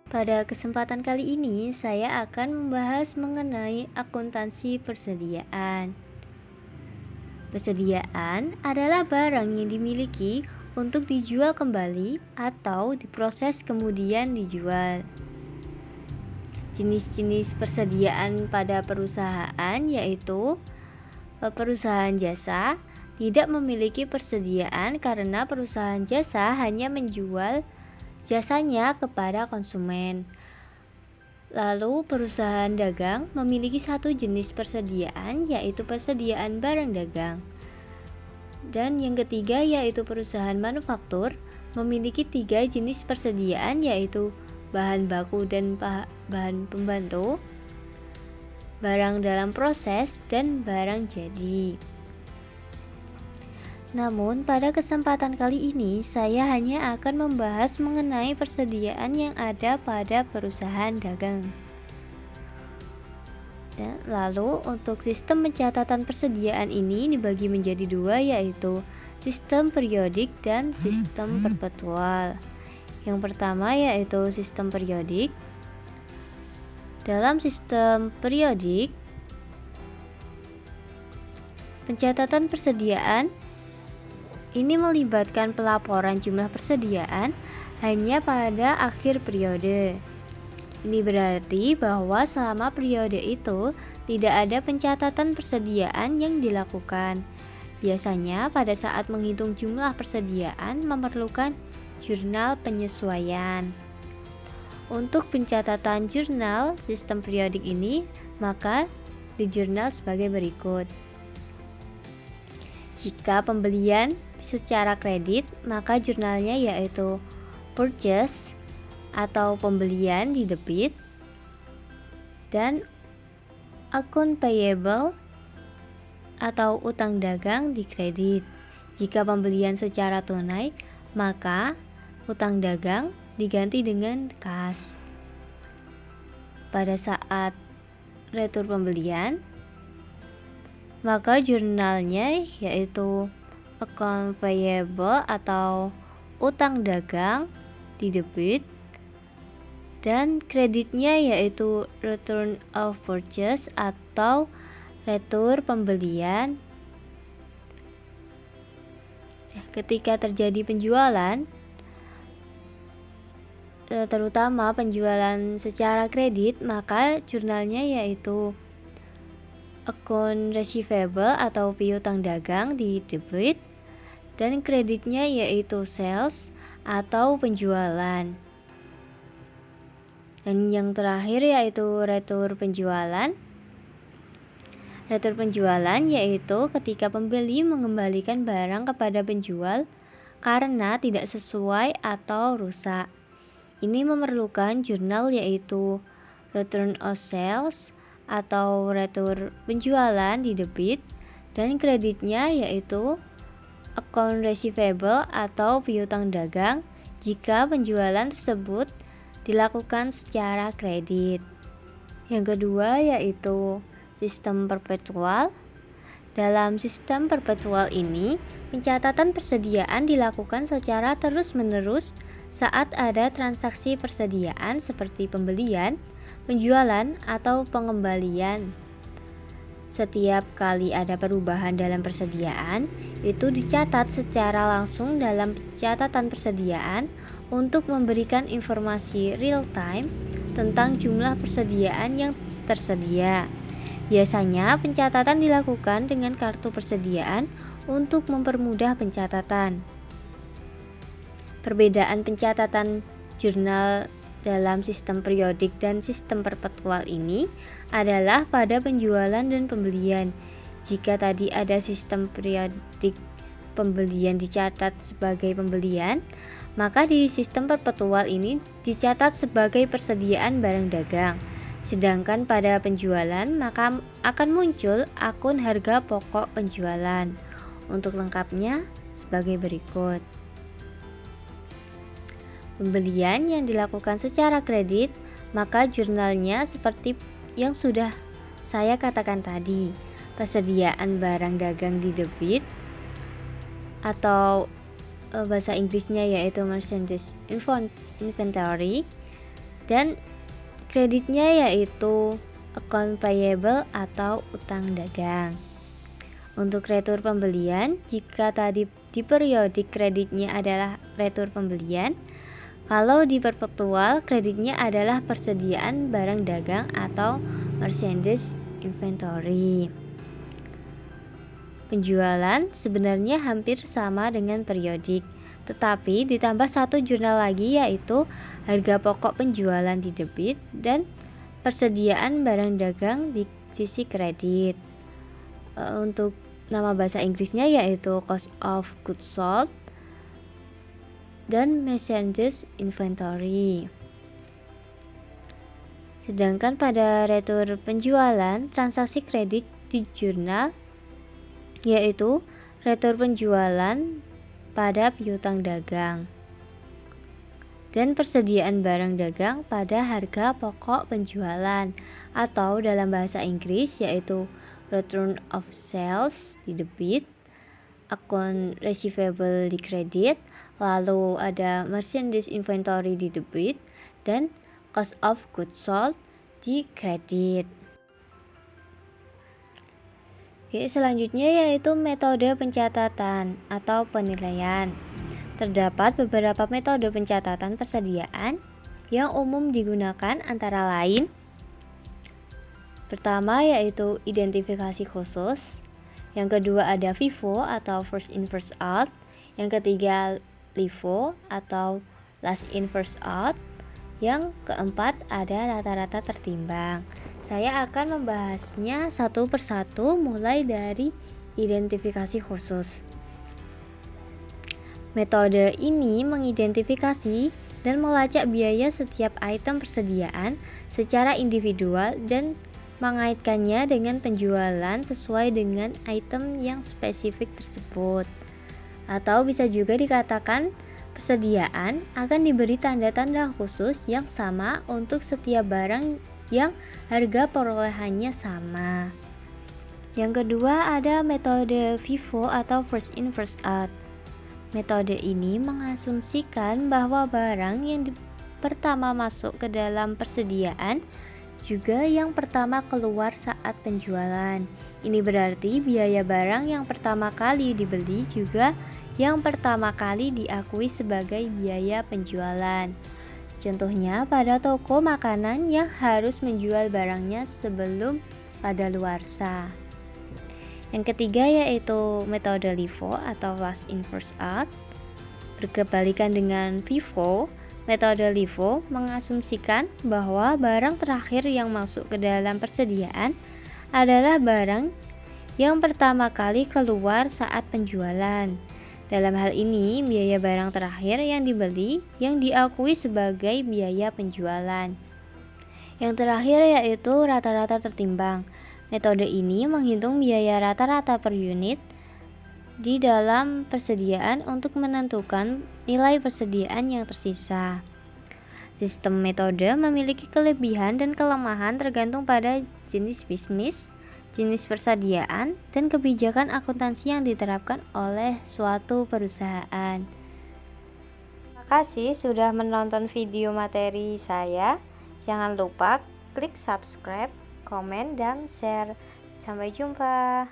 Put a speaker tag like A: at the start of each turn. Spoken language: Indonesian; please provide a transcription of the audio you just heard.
A: Pada kesempatan kali ini, saya akan membahas mengenai akuntansi persediaan. Persediaan adalah barang yang dimiliki untuk dijual kembali atau diproses kemudian dijual. Jenis-jenis persediaan pada perusahaan yaitu perusahaan jasa tidak memiliki persediaan karena perusahaan jasa hanya menjual jasanya kepada konsumen. Lalu perusahaan dagang memiliki satu jenis persediaan yaitu persediaan barang dagang. Dan yang ketiga yaitu perusahaan manufaktur memiliki 3 jenis persediaan yaitu bahan baku dan bahan pembantu, barang dalam proses, dan barang jadi. Namun pada kesempatan kali ini saya hanya akan membahas mengenai persediaan yang ada pada perusahaan dagang. Dan lalu untuk sistem pencatatan persediaan ini dibagi menjadi 2 yaitu sistem periodik dan sistem perpetual. Yang pertama yaitu sistem periodik. Dalam sistem periodik, pencatatan persediaan ini melibatkan pelaporan jumlah persediaan hanya pada akhir periode. Ini berarti bahwa selama periode itu tidak ada pencatatan persediaan yang dilakukan. Biasanya pada saat menghitung jumlah persediaan memerlukan jurnal penyesuaian. Untuk pencatatan jurnal sistem periodik ini, maka dijurnal sebagai berikut. Jika pembelian secara kredit, maka jurnalnya yaitu purchase atau pembelian di debit dan akun payable atau utang dagang di kredit. Jika pembelian secara tunai, maka utang dagang diganti dengan kas. Pada saat retur pembelian, maka jurnalnya yaitu account payable atau utang dagang di debit dan kreditnya yaitu return of purchase atau retur pembelian. Ketika terjadi penjualan, terutama penjualan secara kredit, maka jurnalnya yaitu akun receivable atau piutang dagang di debit dan kreditnya yaitu sales atau penjualan. Dan yang terakhir yaitu retur penjualan. Retur penjualan yaitu ketika pembeli mengembalikan barang kepada penjual karena tidak sesuai atau rusak. Ini memerlukan jurnal yaitu return of sales atau retur penjualan di debit dan kreditnya yaitu account receivable atau piutang dagang jika penjualan tersebut dilakukan secara kredit. Yang kedua yaitu sistem perpetual. Dalam sistem perpetual ini, pencatatan persediaan dilakukan secara terus-menerus saat ada transaksi persediaan seperti pembelian, penjualan, atau pengembalian. Setiap kali ada perubahan dalam persediaan, itu dicatat secara langsung dalam catatan persediaan untuk memberikan informasi real time tentang jumlah persediaan yang tersedia. Biasanya pencatatan dilakukan dengan kartu persediaan untuk mempermudah pencatatan. Perbedaan pencatatan jurnal dalam sistem periodik dan sistem perpetual ini adalah pada penjualan dan pembelian. Jika tadi ada sistem periodik pembelian dicatat sebagai pembelian, maka di sistem perpetual ini dicatat sebagai persediaan barang dagang. Sedangkan pada penjualan maka akan muncul akun harga pokok penjualan. Untuk lengkapnya sebagai berikut. Pembelian yang dilakukan secara kredit, maka jurnalnya seperti yang sudah saya katakan tadi. persediaan barang dagang di debit atau bahasa Inggrisnya yaitu merchandise inventory, dan kreditnya yaitu account payable atau utang dagang. Untuk retur pembelian, jika tadi di periodik kreditnya adalah retur pembelian, kalau di perpetual kreditnya adalah persediaan barang dagang atau merchandise inventory. Penjualan sebenarnya hampir sama dengan periodik, tetapi ditambah satu jurnal lagi yaitu harga pokok penjualan di debit dan persediaan barang dagang di sisi kredit. Untuk nama bahasa Inggrisnya yaitu cost of goods sold dan merchandise inventory. Sedangkan pada retur penjualan, transaksi kredit di jurnal yaitu retur penjualan pada piutang dagang dan persediaan barang dagang pada harga pokok penjualan, atau dalam bahasa Inggris yaitu return of sales di debit, account receivable di kredit, lalu ada merchandise inventory di debit, dan cost of goods sold di kredit. Oke, selanjutnya yaitu metode pencatatan atau penilaian. Terdapat beberapa metode pencatatan persediaan yang umum digunakan, antara lain pertama yaitu identifikasi khusus, yang kedua ada FIFO atau first in first out, yang ketiga LIFO atau last in first out, yang keempat ada rata-rata tertimbang. Saya akan membahasnya satu persatu mulai dari identifikasi khusus. Metode ini mengidentifikasi dan melacak biaya setiap item persediaan secara individual dan mengaitkannya dengan penjualan sesuai dengan item yang spesifik tersebut. Atau bisa juga dikatakan persediaan akan diberi tanda-tanda khusus yang sama untuk setiap barang yang harga perolehannya sama. Yang kedua ada metode FIFO atau first in first out. Metode ini mengasumsikan bahwa barang yang pertama masuk ke dalam persediaan juga yang pertama keluar saat penjualan. Ini berarti biaya barang yang pertama kali dibeli juga yang pertama kali diakui sebagai biaya penjualan. Contohnya pada toko makanan yang harus menjual barangnya sebelum kadaluarsa. Yang ketiga yaitu metode LIFO atau last in first out. Berkebalikan dengan FIFO, metode LIFO mengasumsikan bahwa barang terakhir yang masuk ke dalam persediaan adalah barang yang pertama kali keluar saat penjualan. Dalam hal ini, biaya barang terakhir yang dibeli yang diakui sebagai biaya penjualan. Yang terakhir yaitu rata-rata tertimbang. Metode ini menghitung biaya rata-rata per unit di dalam persediaan untuk menentukan nilai persediaan yang tersisa. Sistem metode memiliki kelebihan dan kelemahan tergantung pada jenis bisnis, jenis persediaan, dan kebijakan akuntansi yang diterapkan oleh suatu perusahaan. Terima kasih sudah menonton video materi saya. Jangan lupa klik subscribe, komen, dan share. Sampai jumpa.